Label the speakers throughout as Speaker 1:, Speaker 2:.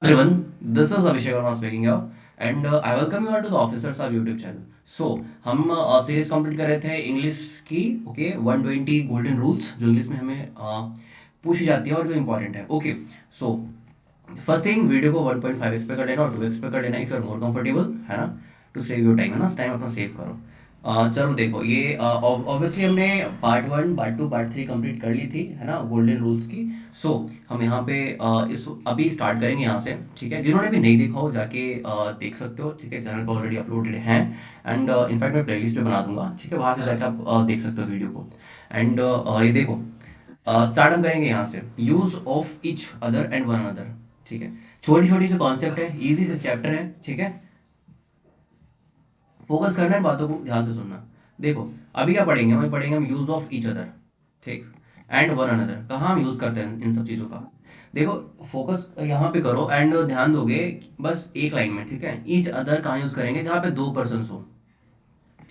Speaker 1: Everyone, this is Abhishek Verma speaking here, and I welcome you all to the Officers Hub YouTube channel. So हम series complete कर रहे थे English की। Okay, 120 golden rules जो English में हमें पूछी जाती है और जो इंपॉर्टेंट है। Okay, so first thing, video को 1.5x पे कर लेना और 2x पे कर लेना if you are more comfortable, है ना, टू सेव योर टाइम, है ना, टाइम अपना सेव करो। चलो देखो, ये ऑब्वियसली हमने पार्ट 1 पार्ट 2 पार्ट 3 कंप्लीट कर ली थी, है ना, गोल्डन रूल्स की। सो हम यहाँ पे इस अभी स्टार्ट करेंगे यहाँ से, ठीक है। जिन्होंने भी नहीं देखा हो जाके देख सकते हो, ठीक है, चैनल पर ऑलरेडी अपलोडेड है। एंड इनफैक्ट मैं प्लेलिस्ट पे बना दूंगा, ठीक है, वहाँ से जाके आप देख सकते हो वीडियो को। एंड ये देखो, स्टार्ट हम करेंगे यहाँ से, use of each other and one another, ठीक है। छोटी छोटी सी कॉन्सेप्ट है, इजी से चैप्टर है, ठीक है। फोकस करना है, बातों को ध्यान से सुनना। देखो, अभी क्या पढ़ेंगे, हम पढ़ेंगे हम यूज ऑफ ईच अदर, ठीक, एंड वन अनदर। कहाँ हम यूज करते हैं इन सब चीज़ों का। देखो, फोकस यहाँ पे करो एंड ध्यान दोगे बस एक लाइन में, ठीक है। ईच अदर कहाँ यूज करेंगे, जहाँ पे दो पर्सन हो,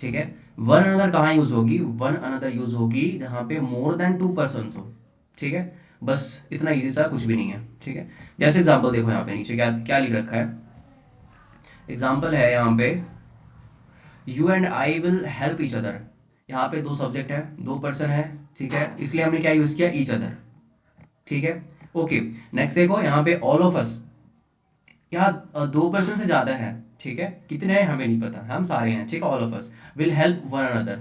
Speaker 1: ठीक है। वन अनदर कहाँ यूज होगी, वन अनदर यूज होगी जहाँ पे मोर देन टू पर्सन हो, ठीक है। बस इतना इजी सा, कुछ भी नहीं है, ठीक है। जैसे एग्जाम्पल देखो, यहाँ पे नीचे क्या क्या लिख रखा है। एग्जाम्पल है यहाँ पे, you and I will help each other. यहाँ पे दो सब्जेक्ट है, दो पर्सन है, ठीक है, इसलिए हमने क्या यूज किया, ईच अदर, ठीक है। ओके, नेक्स्ट देखो यहाँ पे ऑल ऑफ अस। यहाँ दो पर्सन से ज्यादा है, ठीक है, कितने हैं हमें नहीं पता, हम सारे हैं, ठीक है। All of us will help one another,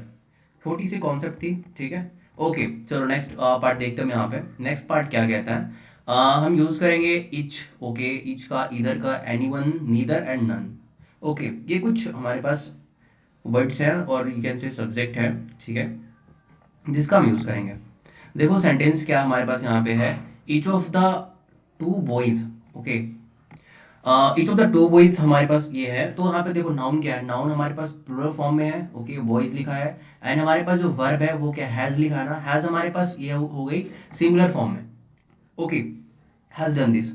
Speaker 1: छोटी सी कॉन्सेप्ट थी, ठीक है। ओके, चलो नेक्स्ट पार्ट देखते हैं। यहाँ पे नेक्स्ट पार्ट क्या कहता है, हम यूज करेंगे इच। ओके, इच का, इधर का, any one, neither and none. Okay, ये कुछ हमारे पास वर्ड्स हैं और यू कैन से सब्जेक्ट है, ठीक है, जिसका हम यूज करेंगे। देखो सेंटेंस क्या हमारे पास यहाँ पे है, each of the to boys. Okay, each of the to boys हमारे पास ये है, तो यहाँ पे देखो नाउन क्या है, नाउन हमारे पास प्लूरल फॉर्म में है, ओके, बॉयज लिखा है। एंड हमारे पास जो वर्ब है वो क्या, हैज लिखा है ना, हैज हमारे पास ये हो गई सिंगुलर फॉर्म में। Okay, has done this,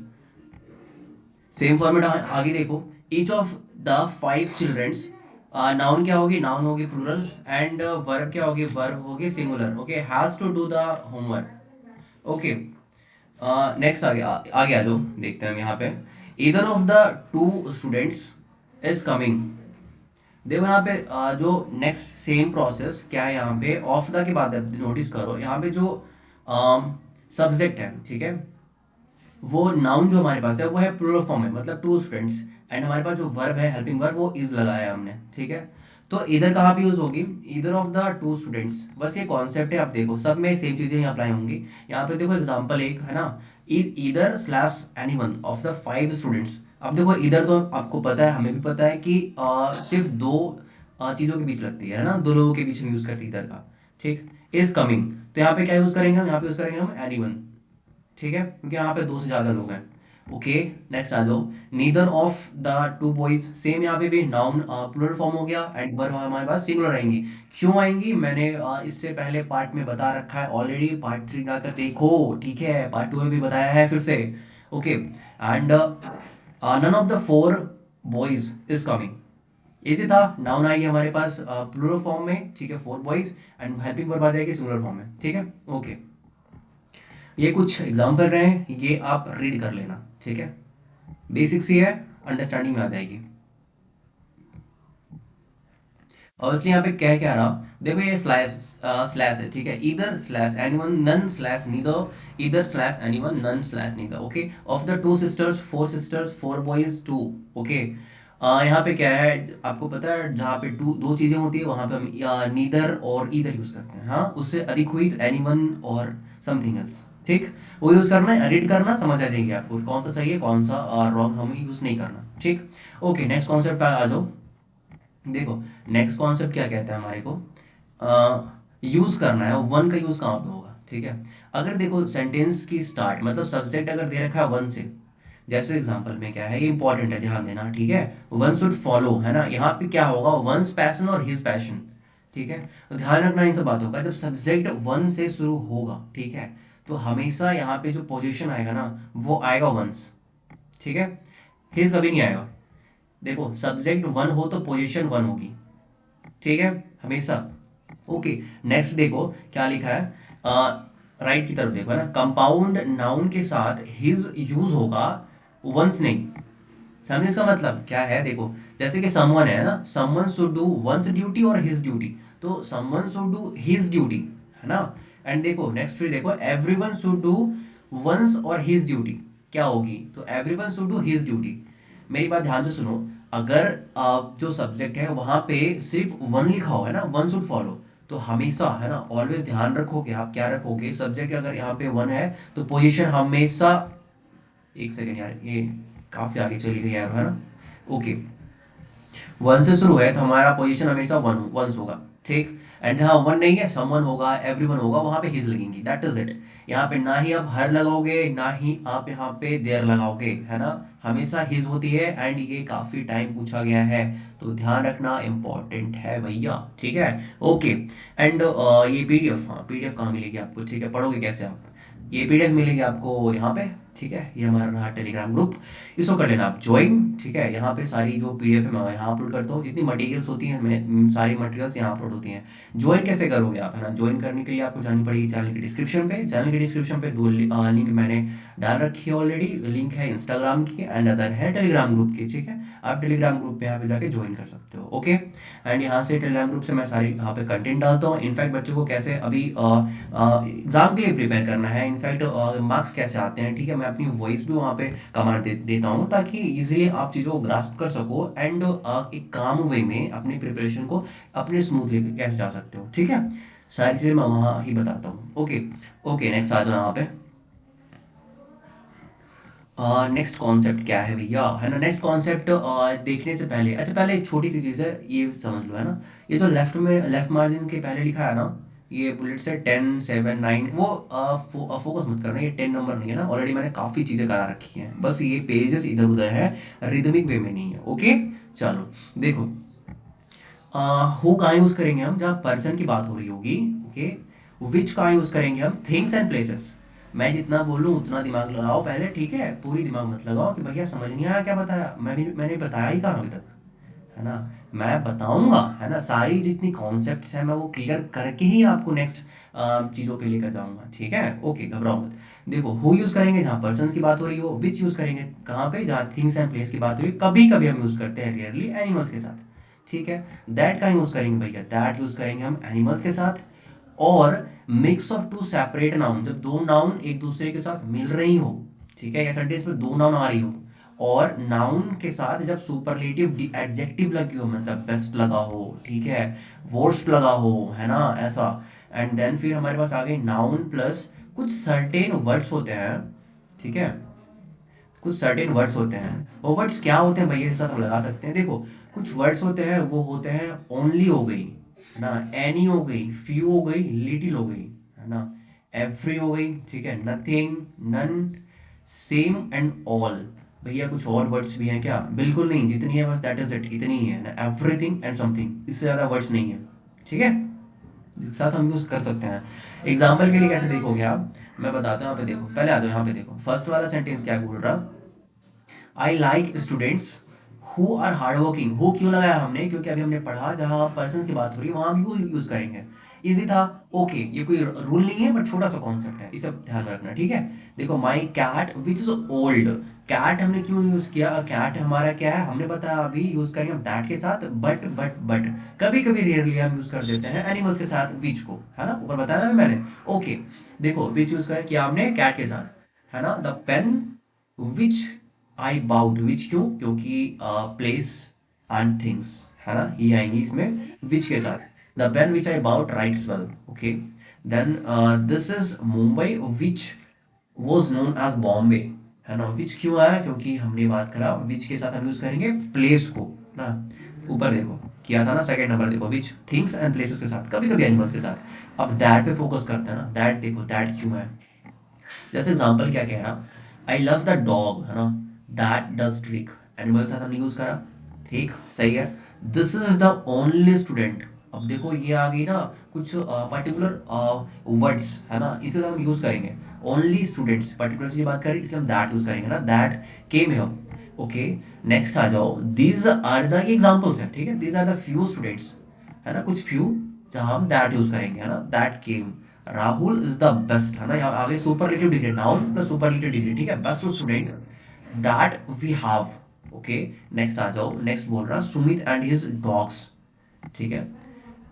Speaker 1: same format. आगे देखो, each of the five childrens, noun क्या होगी, नाउन होगी प्लूरल, एंड वर्ब क्या होगी, वर्ब होगी singular. Okay, has to do the homework. Okay, next आगे आ जाओ, देखते हैं हम यहाँ पे, either of the two students is coming. देखो यहाँ पे जो नेक्स्ट सेम प्रोसेस क्या है, यहाँ पे ऑफ द के बाद नोटिस करो, यहाँ पे जो सब्जेक्ट है, ठीक है, वो नाउन जो हमारे पास है वो है प्लूरल फॉर्म है, मतलब टू स्टूडेंट्स। एंड हमारे पास जो वर्ब है, हेल्पिंग वर्ब, वो इज लगाया है हमने, ठीक है। तो इधर कहाँ पे यूज होगी, इधर ऑफ द टू स्टूडेंट्स। बस ये कॉन्सेप्ट है, आप देखो सब में सेम चीजें ही अप्लाई होंगी। यहाँ पे देखो एग्जांपल एक है ना, इधर slash any one of the five students. अब देखो इधर तो आपको पता है, हमें भी पता है कि सिर्फ दो चीजों के बीच लगती है ना, दो लोगों के बीच में यूज करती है इधर का, ठीक। इज कमिंग, तो यहाँ पे क्या यूज करेंगे हम, यहाँ पे यूज करेंगे हम एनी वन, ठीक है, क्योंकि यहाँ पे दो से ज्यादा लोग हैं। ओके, नेक्स्ट आ जाओ, neither of the to boys, same यहाँ पे भी नाउन प्लूरल फॉर्म हो गया, एंड वर्ब हमारे पास सिंगुलर आएंगी। क्यों आएंगी, मैंने इससे पहले पार्ट में बता रखा है ऑलरेडी, पार्ट 3 जाकर देखो, ठीक है, पार्ट 2 में भी बताया है फिर से। Okay, and none of the four boys is coming, easy था। नाउन आएगी हमारे पास प्लूरल फॉर्म में, ठीक है, four boys, and helping verb आ जाएगी सिंगुलर फॉर्म में, ठीक है। ओके, ये कुछ एग्जाम्पल रहे हैं, ये आप रीड कर लेना, ठीक है, बेसिक सी है, अंडरस्टैंडिंग में आ जाएगी। और इसलिए यहाँ पे कह क्या रहा, देखो ये स्लैश स्लैश है, ठीक है, either slash anyone, none slash neither, either slash anyone, none slash neither. Okay, of the two sisters, four boys, two. Okay, यहाँ पे क्या है, आपको पता है, जहाँ पे टू दो चीजें होती है वहां पे हम नीदर और ईदर यूज करते हैं। हाँ, उससे अधिक हुई तो एनीवन और समथिंग एल्स, ठीक, वो यूज करना है, रीड करना, समझ आ जाएगी आपको कौन सा सही है कौन सा रॉन्ग, हमें यूज नहीं करना, ठीक। ओके, नेक्स्ट कॉन्सेप्ट पे आ जाओ। देखो, नेक्स्ट कॉन्सेप्ट क्या कहता है हमारे को, यूज करना है, वन का यूज कहाँ पे होगा, ठीक है। अगर देखो सेंटेंस की स्टार्ट, मतलब सब्जेक्ट अगर दे रखा है वन से, जैसे एग्जांपल में क्या है, ये इंपॉर्टेंट है, ध्यान देना, ठीक है। वन शुड फॉलो, है ना, यहाँ पे क्या होगा, वंस पैशन और हिज पैशन, ठीक है। तो ध्यान रखना इन सब बातों का, जब सब्जेक्ट वन से शुरू होगा, ठीक है, तो हमेशा यहाँ पे जो पोजीशन आएगा ना, वो आएगा वंस, ठीक है, हिज कभी नहीं आएगा। देखो, सब्जेक्ट वन हो तो पोजीशन वन होगी, ठीक है, हमेशा। ओके, नेक्स्ट देखो क्या लिखा है, राइट की तरफ देखो, है ना, कंपाउंड नाउन के साथ हिज यूज होगा वंस नहीं। समझे इसका मतलब क्या है? देखो, जैसे कि समवन है ना, someone should do once duty और हिज ड्यूटी, तो someone should do his duty, है ना। एंड देखो नेक्स्ट फिर देखो, एवरीवन शुड डू वंस और हिज ड्यूटी, क्या होगी? तो everyone should do his duty. मेरी बात ध्यान से सुनो, अगर जो सब्जेक्ट है वहां पे सिर्फ वन लिखा हो, है ना, वन शुड फॉलो, तो हमेशा, है ना, ऑलवेज ध्यान रखोगे आप, क्या रखोगे, सब्जेक्ट अगर यहाँ पे वन है तो पोजीशन हमेशा, एक सेकेंड यार, ये काफी आगे चली गई यार, है ना। ओके, वन से शुरू है तो हमारा पोजीशन हमेशा वन वंस होगा, ठीक। एंड जहाँ वन नहीं है, समवन होगा, एवरीवन होगा, वहां पे हिज लगेंगी, दैट इज इट। यहाँ पे ना ही आप हर लगाओगे, ना ही आप यहाँ पे देयर लगाओगे, है ना, हमेशा हिज होती है। एंड ये काफी टाइम पूछा गया है, तो ध्यान रखना इंपॉर्टेंट है भैया, ठीक है। ओके, एंड ये पीडीएफ, हाँ पीडीएफ कहाँ मिलेगी आपको, ठीक है, पढ़ोगे कैसे आप? ये पीडीएफ मिलेगी आपको यहाँ पे, ठीक है, ये हमारा रहा टेलीग्राम ग्रुप, इसको कर लेना आप ज्वाइन, ठीक है। यहाँ पे सारी जो पीडीएफ है मैं यहाँ अपलोड करता हूँ, जितनी मटेरियल्स होती हैं मैं सारी मटेरियल्स यहाँ अपलोड होती हैं। ज्वाइन कैसे करोगे आप, है ना, ज्वाइन करने के लिए आपको जानी पड़ेगी चैनल की डिस्क्रिप्शन पे। चैनल की डिस्क्रिप्शन पे दो लिंक मैंने डाल रखी है ऑलरेडी, लिंक है इंस्टाग्राम की एंड अदर है टेलीग्राम ग्रुप की, ठीक है। आप टेलीग्राम ग्रुप पे यहाँ पे जाके ज्वाइन कर सकते हो, ओके। एंड यहाँ से टेलीग्राम ग्रुप से मैं सारी यहाँ पे कंटेंट डालता हूँ, इनफैक्ट बच्चों को कैसे अभी एग्जाम के लिए प्रिपेयर करना है, इनफैक्ट मार्क्स कैसे आते हैं, ठीक है, मैं अपनी वॉइस भी वहाँ पे कमांड देता हूँ, ताकि इजीली आप चीज़ों को ग्रास्प कर सको एंड एक काम वे में अपनी प्रिपरेशन को अपने स्मूथली कैसे जा सकते हो, ठीक है। सारी चीज़ें मैं वहाँ ही बताता हूँ, ओके। ओके, नेक्स्ट आ जाओ यहाँ पे। नेक्स्ट कॉन्सेप्ट क्या है भैया, है ना, नेक्स्ट कॉन्सेप्ट देखने से पहले, अच्छा पहले एक छोटी सी चीज़ है, ये समझ लो, है ना, ये जो लेफ्ट में लेफ्ट मार्जिन के पहले लिखा है ना, ये बुलेट से 10 7 9, वो फोकस मत करना, ये 10 नंबर नहीं है ना, ऑलरेडी मैंने काफ़ी चीज़ें करा रखी हैं, बस ये पेजेस इधर उधर है, रिदमिक वे में नहीं है, ओके। चलो देखो, हु कहाँ यूज़ करेंगे हम, जहाँ पर्सन की बात हो रही होगी, ओके। विच कहाँ यूज़ करेंगे हम, थिंग्स एंड प्लेसेस। मैं जितना बोलूँ उतना दिमाग लगाओ पहले, ठीक है, पूरी दिमाग मत लगाओ कि भैया समझ नहीं आया क्या बताया, मैंने बताया ही कहाँ अभी तक, है ना। मैं बताऊंगा, है ना, सारी जितनी कॉन्सेप्ट्स हैं मैं वो क्लियर करके ही आपको नेक्स्ट चीज़ों पे लेकर जाऊंगा, ठीक है। ओके, घबराओ मत। देखो, हु यूज़ करेंगे जहाँ पर्सन की बात हो रही हो, विच यूज़ करेंगे कहाँ पे, जहाँ थिंग्स एंड प्लेस की बात हो रही है, कभी कभी हम यूज़ करते हैं रेयरली एनिमल्स के साथ, ठीक है। दैट का यूज़ करेंगे भैया, दैट यूज़ करेंगे हम एनिमल्स के साथ। और mix of two separate noun, जब दो नाउन एक दूसरे के साथ मिल रही हो, ठीक है, या सेंटेंस में दो नाउन आ रही हो, और नाउन के साथ जब सुपरलेटिव एडजेक्टिव लगी हो, मतलब बेस्ट लगा हो, ठीक है, वर्स्ट लगा हो, है ना, ऐसा। एंड देन फिर हमारे पास आ गई नाउन प्लस कुछ सर्टेन वर्ड्स होते हैं, ठीक है, कुछ सर्टेन वर्ड्स होते हैं, वो वर्ड्स क्या होते हैं भैया, इसके साथ हम लगा सकते हैं, देखो, कुछ वर्ड्स होते हैं, वो होते हैं ओनली हो गई, है ना, एनी हो गई, फ्यू हो गई, लिटिल हो गई, है ना, एवरी हो गई, ठीक है, nothing, none, same and all. भैया कुछ और वर्ड्स भी हैं क्या? बिल्कुल नहीं, जितनी है बस दैट इज इट, इतनी ही है ना, एवरीथिंग एंड समथिंग, इससे ज़्यादा वर्ड्स नहीं है, ठीक है, जिसके साथ हम यूज़ कर सकते हैं। एग्जाम्पल के लिए कैसे देखोगे आप, मैं बताता हूँ, यहाँ पे देखो, पहले आ जाओ, यहाँ पे देखो, फर्स्ट वाला सेंटेंस क्या बोल रहा, I like students who are hard working. Who क्यों लगाया हमने, क्योंकि अभी हमने पढ़ा जहाँ पर्सन की बात हो रही है वहाँ हम यू यूज करेंगे, इजी था, ओके। ये कोई रूल नहीं है बट छोटा सा कॉन्सेप्ट है, इसे ध्यान में रखना, ठीक है। देखो, my cat which is old, cat हमने क्यों यूज किया, कैट हमारा क्या है, हमने बताया अभी यूज करेंगे हम दैट के साथ, बट कभी कभी रेयरली हम यूज कर देते हैं एनिमल्स के साथ विच को, है ना, ऊपर बताया ना मैंने, ओके। देखो, विच यूज कर किया हमने कैट के साथ, है ना, the pen which I bought, which क्यों, क्योंकि प्लेस एंड थिंग्स, है ना, ये आएंगी इसमें विच के साथ। The pen which I bought writes well, okay. Then this is Mumbai which was known as Bombay, है ना, विच क्यों आया, क्योंकि हमने बात करा विच के साथ हम यूज करेंगे प्लेस को ना। ऊपर देखो किया था ना, सेकंड नंबर देखो, विच थिंग्स एंड प्लेसेस के साथ, कभी कभी एनिमल्स के साथ। अब दैट पे फोकस करते हैं ना, दैट देखो, दैट क्यों है, जैसे एग्जाम्पल क्या कह रहा, आई लव द डॉग, है ना, दैट डज ट्रिक, एनिमल के साथ हमने यूज करा, ठीक, सही है। This is the only student, अब देखो ये आ गई ना, कुछ पर्टिकुलर वर्ड्स, है ना, इसके साथ हम यूज करेंगे, ओनली स्टूडेंट्स, पर्टिकुलर चीज बात करें इसलिए हम दैट यूज करेंगे ना, that came here, okay. Next आ जाओ, दीज आर द एग्जाम्पल्स है, ठीक है, these are the few students, है ना, कुछ फ्यू जहां हम दैट यूज करेंगे, है ना, that came, Rahul is the best, है ना, यहाँ आगे superlative degree, noun plus superlative degree, ठीक है, best student, that we have. Okay, next आ जाओ, नेक्स्ट बोल रहा सुमित एंड हिज डॉग्स। ठीक है,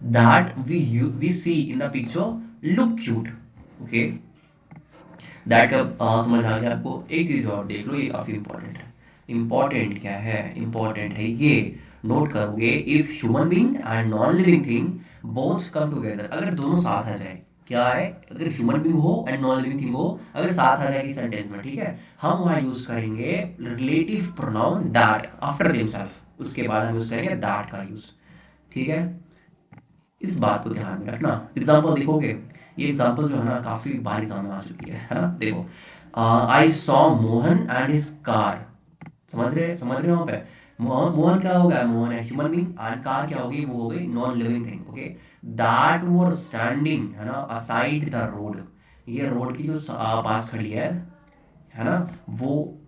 Speaker 1: that we see in the picture look cute. Okay, that का समझ आ गया आपको। एक चीज और देख लो, ये काफी इंपॉर्टेंट है। इंपॉर्टेंट क्या है? इंपॉर्टेंट है ये, नोट करोगे, if human being and non living thing both come together, अगर दोनों साथ आ जाए, क्या है, अगर ह्यूमन बीइंग हो एंड नॉन लिविंग थिंग हो, अगर साथ आ जाएगी सेंटेंस में, ठीक है, हम वहां यूज करेंगे relative pronoun that after themselves, उसके बाद हम यूज करेंगे दैट का यूज। ठीक है, इस बात को ध्यान में रखना। एग्जाम्पल देखोगे, ये एग्जाम्पल जो है ना काफी बार एग्जाम में आ चुकी है ना। देखो, I saw Mohan and his car. समझ रहे हो वहाँ पे? मोहन क्या हो गया? मोहन है ह्यूमन बीइंग, एंड कार क्या होगी? वो हो गई non living thing. Okay, that were standing, है ना, असाइड द रोड। ये रोड की जो पास खड़ी है ना, वो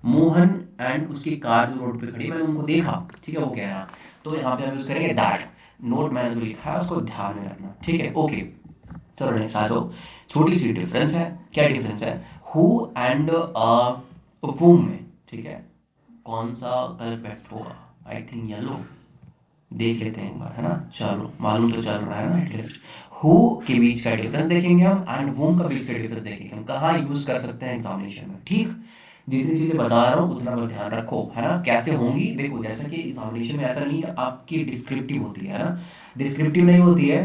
Speaker 1: मोहन एंड उसकी कार जो रोड पे खड़ी है, मैंने उनको देखा। ठीक है, वो कह रहा, तो यहाँ पे हम यूज करेंगे दैट। नोट मैंने जो लिखा है उसको ध्यान में रखना। ठीक है, ओके, चलो नेक्स्ट आ जाओ। छोटी सी डिफरेंस है। क्या डिफरेंस है? हु एंड वूम में। ठीक है, कौन सा कलर बेस्ट होगा? I think yellow. देख लेते हैं एक बार, है ना, चलो मालूम तो चल रहा है ना एटलीस्ट। हु के बीच का डिफरेंस देखेंगे हम, एंड वूम का बीच का डिफरेंस देखेंगे हम, कहाँ यूज कर सकते हैं एग्जामिनेशन में। ठीक, जितनी चीजें बता रहा हूँ उतना बस ध्यान रखो, है ना। कैसे होंगी देखो, जैसा कि एग्जामिनेशन में ऐसा नहीं कि आपकी डिस्क्रिप्टिव होती है ना, डिस्क्रिप्टिव नहीं होती है,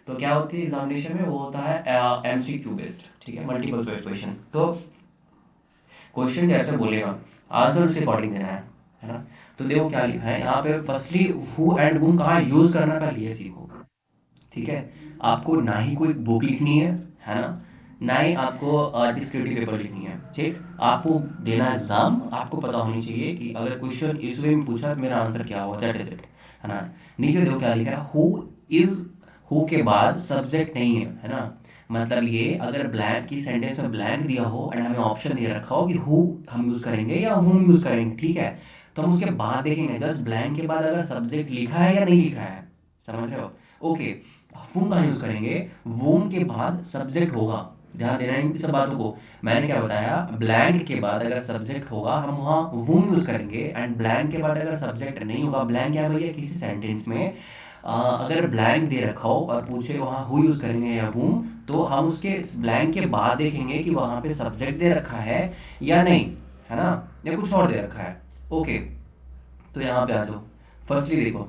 Speaker 1: तो क्या होती है एग्जामिनेशन में, वो होता है एमसीक्यू बेस्ड। ठीक है, मल्टीपल चॉइस क्वेश्चन। तो क्वेश्चन जैसे बोलेगा, आंसर उसके अकॉर्डिंग देना है ना। तो देखो क्या लिखा है यहाँ पे, फर्स्टली हु एंड वुम कहाँ यूज करना, पहले ये सीखो। ठीक है, आपको ना ही कोई बुक लिखनी है ना, ना ही आपको डिस्क्रिप्टिव पेपर लिखनी है। ठीक, आपको देना एग्जाम, आपको पता होनी चाहिए कि अगर क्वेश्चन इस वे में पूछा तो मेरा आंसर क्या होगा, दैट इज इट, है ना। नीचे देखो क्या लिखा है, हु इज, हु के बाद सब्जेक्ट नहीं है ना। मतलब ये अगर ब्लैंक की सेंटेंस में ब्लैंक दिया हो एंड हमें ऑप्शन दे रखा हो कि हु हम यूज करेंगे या हुम यूज करेंगे, ठीक है, तो हम उसके बाद देखेंगे जस्ट ब्लैंक के बाद अगर सब्जेक्ट लिखा है या नहीं लिखा है। समझ रहे हो? ओके, वूम कहाँ यूज करेंगे? वूम के बाद सब्जेक्ट होगा, ध्यान देना इन सब बातों को। मैंने क्या बताया, ब्लैंक के बाद अगर सब्जेक्ट होगा हम वहाँ वूम यूज करेंगे, एंड ब्लैंक के बाद अगर सब्जेक्ट नहीं होगा, ब्लैंक क्या है भैया, किसी सेंटेंस में अगर ब्लैंक दे रखा हो और पूछे वहाँ हु यूज करेंगे या वूम, तो हम उसके ब्लैंक के बाद देखेंगे कि वहाँ पे सब्जेक्ट दे रखा है या नहीं, है ना, या कुछ और दे रखा है। ओके, तो यहाँ पे आ जाओ। फर्स्टली देखो,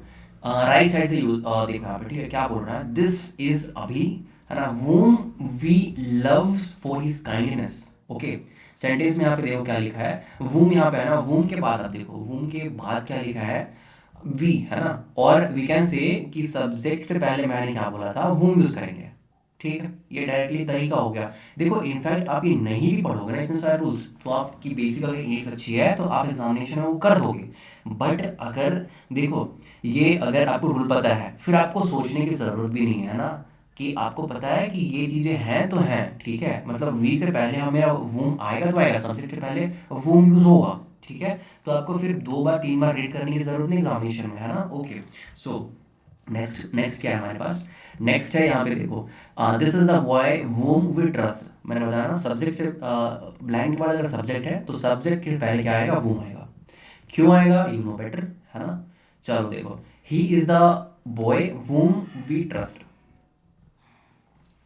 Speaker 1: राइट साइड से यूज देखो यहाँ पे, ठीक है, क्या बोल रहा है, दिस इज अभी, है ना, whom we loves for his kindness. Okay, sentence में यहाँ पे देखो क्या लिखा है, वूम यहाँ पे है ना, वूम के बाद आप देखो, वूम के बाद क्या लिखा है, वी, है ना, और वी कैन से कि सब्जेक्ट से पहले मैंने क्या बोला था, वूम यूज करेंगे। ठीक है, ये डायरेक्टली तरीका हो गया। देखो इनफैक्ट आप ये नहीं भी पढ़ोगे ना इतने सारे रूल्स, तो आपकी बेसिक अगर इंग्लिश अच्छी है तो आप एग्जामिनेशन में वो कर दोगे। बट अगर देखो, ये अगर आपको रूल पता है, फिर आपको सोचने की ज़रूरत भी नहीं है ना, कि आपको पता है कि ये चीज़ें हैं तो हैं। ठीक है, मतलब वी से पहले हमें वूम आएगा तो आएगा, सब्जेक्ट से पहले वूम यूज़ होगा। ठीक है, तो आपको फिर दो बार तीन बार रीड करने की ज़रूरत नहीं एग्जामिनेशन में, है ना। ओके, सो नेक्स्ट नेक्स्ट क्या है हमारे पास, नेक्स्ट है यहाँ पे देखो, this is the boy whom we trust. मैंने बताया ना, सब्जेक्ट से ब्लैंक के बाद अगर सब्जेक्ट है तो सब्जेक्ट के पहले क्या आएगा, वूम आएगा। क्यों आएगा, यू नो बेटर, है ना। चलो देखो, he is the boy whom we trust.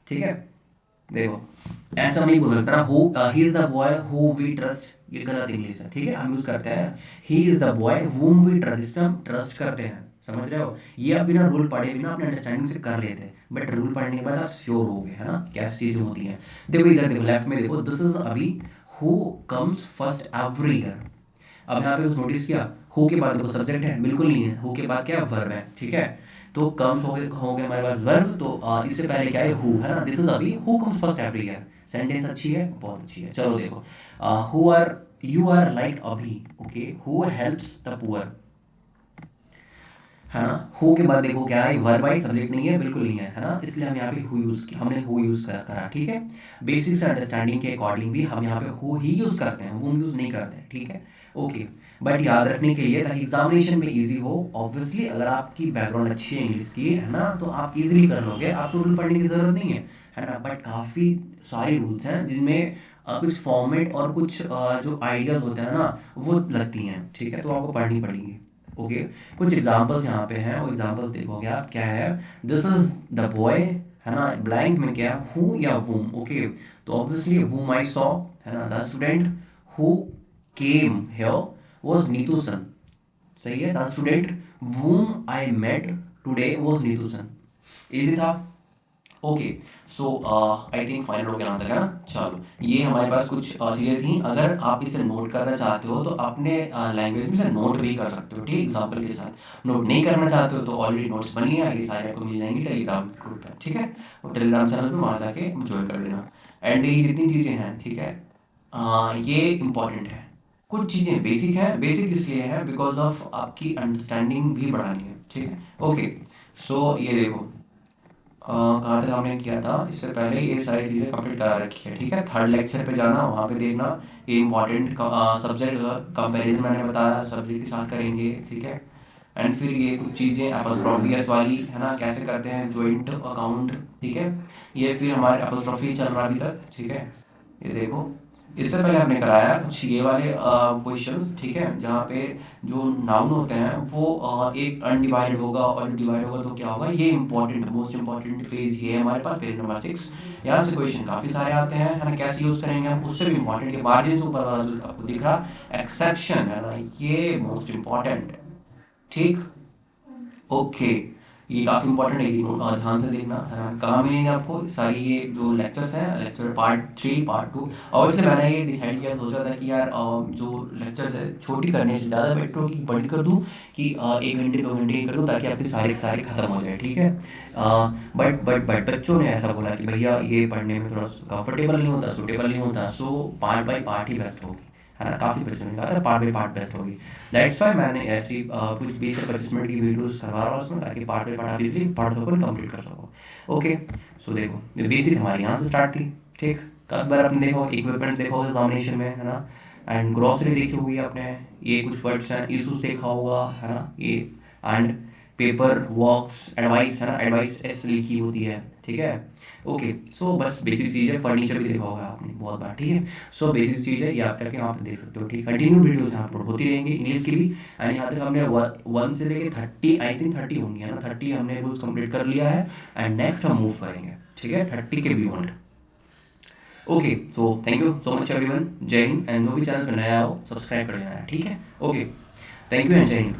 Speaker 1: ठीक है, देखो ऐसा नहीं बोल सकता ना, who he is the boy who we trust, ये गलत इंग्लिश है। ठीक है, हम यूज करते हैं he is the boy whom we trust, इसमें हम ट्रस्ट करते हैं। समझ रहे हो? ये आप बिना रूल पढ़े बिना अपने अंडरस्टैंडिंग से कर लेते हैं, बट रूल पढ़ने के बाद आप श्योर हो गए, है ना, कैसी चीजें होती हैं। देखो इधर देखो, लेफ्ट में देखो, this is Abhi who comes first every year. अब यहाँ पे कुछ नोटिस किया, हु के बाद देखो सब्जेक्ट है, बिल्कुल नहीं है, हु के बाद क्या है, वर्ब है। ठीक है, तो कम्स हो गए हमारे पास वर्ब, तो इससे पहले क्या है, हु, है ना, this is Abhi who comes first every year. Sentence अच्छी है, बहुत अच्छी है। चलो देखो, who are, you are like Abhi. Okay, who helps the poor, है ना। हु के बाद देखो क्या है, वर्ब आई, सब्जेक्ट नहीं है, बिल्कुल नहीं है ना, इसलिए हम यहाँ पे हु यूज किया, हमने हु यूज करा। ठीक है, बेसिक से अंडरस्टैंडिंग के अकॉर्डिंग भी हम यहाँ पे हु ही यूज करते हैं, वुम यूज नहीं करते हैं। ठीक है, ओके, बट याद रखने के लिए ताकि एग्जामिनेशन में इजी हो, ऑब्वियसली अगर आपकी बैकग्राउंड अच्छी है इंग्लिश की, है ना, तो आप इजीली कर लोगे, आपको रूल पढ़ने की जरूरत नहीं है ना। बट काफ़ी सारे रूल्स हैं जिनमें कुछ फॉर्मेट और कुछ जो आइडियाज़ होते हैं ना वो लगती हैं, ठीक है, तो आपको पढ़नी पड़ेंगी। ओके, कुछ एग्जांपल्स यहाँ पे हैं, वो एग्जांपल्स देखोगे आप क्या है। दिस इज द बॉय, है ना, ब्लैंक में क्या है, हु या वूम। ओके, तो ऑब्वियसली वूम आई सॉ, है ना, the student who came here was Neetu Sen. सही है, द स्टूडेंट whom I met today was Neetu Sen. Easy था। Okay, so I think final हो गया यहाँ तक, है ना। चलो, ये हमारे पास कुछ चीज़ें थी। अगर आप इसे नोट करना चाहते हो तो अपने लैंग्वेज में से नोट भी कर सकते हो, ठीक, एग्जाम्पल के साथ। नोट नहीं करना चाहते हो तो ऑलरेडी नोट्स बनी है, ये सारे आपको मिल जाएंगे टेलीग्राम ग्रुप पे, ठीक है। और टेलीग्राम चैनल पे वहाँ जाके ज्वाइन कर लेना। एंड ये जितनी चीज़ें हैं, ठीक है, ये इम्पॉर्टेंट है। कुछ चीज़ें बेसिक हैं, बेसिक इसलिए है बिकॉज ऑफ आपकी अंडरस्टैंडिंग भी बढ़ानी है, ठीक है। ओके, सो ये देखो कहाँ तक हमने किया था, इससे पहले ये सारी चीज़ें कंप्लीट करा रखी है, ठीक है। थर्ड लेक्चर पे जाना, वहाँ पे देखना ये इंपॉर्टेंट सब्जेक्ट कंपैरिजन मैंने बताया, सब्जेक्ट के साथ करेंगे, ठीक है। एंड फिर ये कुछ चीज़ें एपोस्ट्रोफी एस वाली, है ना, कैसे करते हैं जॉइंट अकाउंट, ठीक है। ये फिर हमारे एपोस्ट्रोफी चल रहा अभी तक, ठीक है। ये देखो, इससे पहले हमने कराया कुछ ये वाले क्वेश्चंस, ठीक है, जहाँ पे जो नाउन होते हैं वो एक अनडिवाइडेड होगा, और डिवाइड होगा तो क्या होगा, ये इंपॉर्टेंट, मोस्ट इंपॉर्टेंट पेज ये है हमारे पास, पेज नंबर 6। यहाँ से क्वेश्चन काफ़ी सारे आते हैं, है ना, कैसे यूज़ करेंगे हम, उससे भी इंपॉर्टेंट ये मार्जिन से ऊपर वाला जो आपको दिख रहा एक्सेप्शन, है ना, ये मोस्ट इंपॉर्टेंट है, ठीक। ओके, ये काफ़ी इंपॉर्टेंट है, ये ध्यान से देखना, है ना। कहाँ मिलेंगे आपको सारी ये जो लेक्चर्स हैं, लेक्चर पार्ट 3 पार्ट 2। और इसलिए मैंने ये डिसाइड किया, सोचा था कि यार जो लेक्चर्स है छोटी करने से ज़्यादा बेटर हो कि बड़ी कर दूँ, कि 1 घंटे 2 घंटे की कर दूँ, ताकि आपके सारे के सारे खत्म हो जाए, ठीक है। बट बच्चों ने ऐसा बोला कि भैया ये पढ़ने में थोड़ा कंफर्टेबल नहीं होता, सूटेबल नहीं होता, so part by part he best होगी, है ना। काफ़ी बच्चों ने कहा था पार्ट बाई पार्ट बेस्ट होगी। दैट्स वाई मैंने ऐसी कुछ 20 से 25 मिनट की वीडियोस करवा रहा हूँ उसमें, ताकि पार्ट बाई पार्ट आप इजीली पढ़ सको, कंप्लीट कर सको। ओके, सो देखो ये बेसिक हमारी यहाँ से स्टार्ट थी, ठीक। काफ़ी बार आपने देखा इक्विपमेंट्स देखा होगा एग्जामिनेशन में, है ना। एंड ग्रॉसरी देखी होगी आपने, ये कुछ वर्ड्स हैं, इशूज देखा होगा, है ना, ये। एंड पेपर वर्क्स एडवाइस, है ना, एडवाइस एस लिखी होती है, ठीक है। ओके, सो बस बेसिक चीज़ है। फर्नीचर भी देखा होगा आपने बहुत बार, ठीक है। सो बेसिक चीज़ है, ये आप करके वहाँ पे देख सकते हो, ठीक। कंटिन्यू वीडियोस यहाँ अपलोड होती रहेंगी इंग्लिश की भी। एंड यहाँ तक हमने 1 से लेके 30, आई थिंक 30 होंगी, है ना, 30 हमने रूल्स कंप्लीट कर लिया है। एंड नेक्स्ट हम मूव करेंगे, ठीक है, 30 के beyond. Okay, so thank you so much everyone, जय हिंद। एंड जो भी चैनल पर नया हो सब्सक्राइब कर लेना है, ठीक है। ओके, थैंक यू एंड जय हिंद।